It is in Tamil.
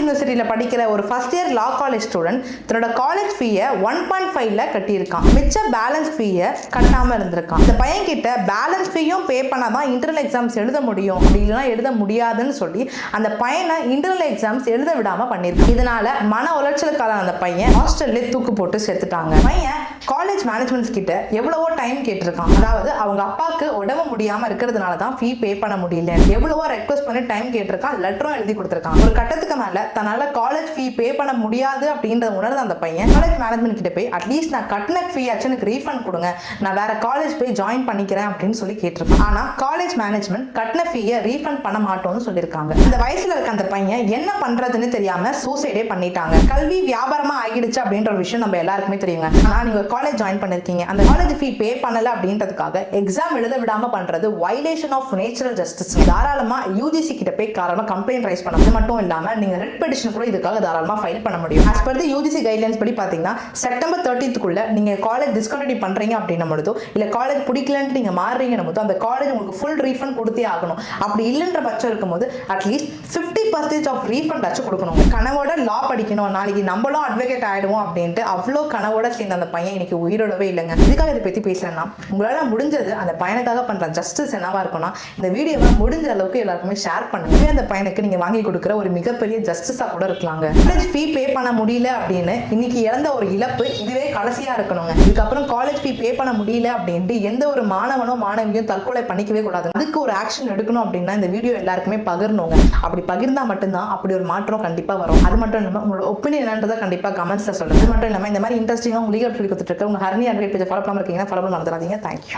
யூனிவர்சிட்டியில் படிக்கிற ஒரு ஃபர்ஸ்ட் இயர் லா காலேஜ் ஸ்டூடெண்ட் தன்னோட காலேஜ் ஃபீயை 1.5 கட்டியிருக்கான். மிச்ச பேலன்ஸ் ஃபீயை கட்டாமல் இருந்திருக்கான். இந்த பையன் கிட்ட பேலன்ஸ் ஃபீயும் பே பண்ணாதான் இன்டர்னல் எக்ஸாம்ஸ் எழுத முடியும், அப்படி இல்லைனா எழுத முடியாதுன்னு சொல்லி அந்த பையனை இன்டர்னல் எக்ஸாம்ஸ் எழுத விடாம பண்ணியிருக்கான். இதனால மன உளைச்சலுக்கான அந்த பையன் ஹாஸ்டல்லே தூக்கு போட்டு சேர்த்துட்டாங்க. பையன் காலேஜ் மேனேஜ்மெண்ட்ஸ் கிட்ட எவ்வளவோ டைம் கேட்டிருக்கான். அதாவது அவங்க அப்பாவுக்கு உடம்பு முடியாம இருக்கிறதுனால தான் ஃபீ பே பண்ண முடியல, எவ்வளவோ ரெக்வஸ்ட் பண்ணி டைம் கேட்டிருக்கான், லெட்டரும் எழுதி கொடுத்திருக்கான். ஒரு கட்டத்துக்கு மேல தன்னால காலேஜ் ஃபீ பே பண்ண முடியாது அப்படின்றத உணர்ந்த அந்த பையன் காலேஜ் மேனேஜ்மெண்ட் கிட்ட போய் அட்லீஸ்ட் நான் கட்டின ஃபீ ஆச்சு எனக்கு ரீஃபண்ட் கொடுங்க, நான் வேற காலேஜ் போய் ஜாயின் பண்ணிக்கிறேன் அப்படின்னு சொல்லி கேட்டிருக்கான். ஆனா காலேஜ் மேனேஜ்மெண்ட் கட்டின ஃபீயை ரீஃபண்ட் பண்ண மாட்டோம்னு சொல்லியிருக்காங்க. இந்த வயசுல இருக்க அந்த பையன் என்ன பண்றதுன்னு தெரியாம சூசைடே பண்ணிட்டாங்க. கல்வி வியாபாரமா ஆகிடுச்சு அப்படின்ற ஒரு விஷயம் நம்ம எல்லாருக்குமே தெரியுங்க. ஆனா நீங்க காலேஜ் ஜாயின் பண்ணிருக்கீங்க, அந்த காலேஜ் ஃபீ பே பண்ணல அப்படின்றதுக்காக எக்ஸாம் எழுத விடாம பண்றது வயலேஷன் ஆஃப் நேச்சுரல் ஜஸ்டிஸ். தாராளமா யூஜிசி கிட்ட போய் காரணமா கம்ப்ளைண்ட் ரைஸ் பண்ணது மட்டும் இல்லாம நீங்க ரெட் பெட்டிஷன் கூட இதுக்காக தாராளமா ஃபைல் பண்ண முடியும். as per the UGC guidelines படி பாத்தீங்கன்னா செப்டம்பர் 30க்குள்ள நீங்க காலேஜ் டிஸ்கண்டினியூ பண்றீங்க அப்படின்னும் போதோ இல்ல காலேஜ் பிடிக்கலன்னு நீங்க மாறுறீங்கன்னு போதோ அந்த காலேஜ் உங்களுக்கு ஃபுல் ரீஃபண்ட் கொடுத்தே ஆகணும். அப்படி இல்லைன்ற பட்சம் இருக்கும்போது அட்லீஸ்ட் 50% ஆஃப் ரீஃபண்ட் ஆச்சு கொடுக்கணும். கனவோட லா படிக்கணும், நாளைக்கு நம்மளும் அட்வொகேட் ஆயிடுவோம் அப்படின்ட்டு அவ்வளோ கனவோட சேர்ந்த அந்த பையன் இன்னைக்கு உயிரோடவே இல்லைங்க. இதுக்காக இதை பத்தி பேசுறேன்னா உங்களால முடிஞ்சது அந்த பையனுக்காக பண்ற ஜஸ்டிஸ் என்னவா இருக்கும்னா இந்த வீடியோவை முடிஞ்ச அளவுக்கு எல்லாருக்குமே ஷேர் பண்ணுங்க. அந்த பையனுக்கு நீங்க வாங்கி கொடுக்குற ஒரு மிகப்பெரிய ஜஸ்டிஸா கூட இருக்கலாங்க. காலேஜ் ஃபீ பே பண்ண முடியல அப்படின்னு இன்னைக்கு இழந்த ஒரு இழப்பு இதுவே கடைசியா இருக்கணுங்க. இதுக்கப்புறம் காலேஜ் ஃபீ பே பண்ண முடியல அப்படின்ட்டு எந்த ஒரு மாணவனோ மாணவியும் தற்கொலை பண்ணிக்கவே கூடாது. அதுக்கு ஒரு ஆக்ஷன் எடுக்கணும் அப்படின்னா இந்த வீடியோ எல்லாருக்குமே பகிரணுங்க. அப்படி பகிர்ந்தா மட்டும்தான் அப்படி ஒரு மாற்றம் கண்டிப்பா வரும். அது மட்டும் இல்லாம உங்களோட ஒப்பீனியன் என்னன்றதை கண்டிப்பா கமெண்ட்ஸ்ல சொல்லுங்க. அது மட்டும் இல்லாம இந்த மாதிரி இன்ட்ரெஸ்டிங்கா உங்களுக்கு லீகல் சொல்லி கொடுத்துட்டு இருக்க உங்க ஹர்னி அட்வொகேட் பேஜை ஃபாலோ பண்ணாம இருக்கீங்கன்னா ஃபாலோ பண்ண மறந்துடாதீங்க. தேங்க்யூ.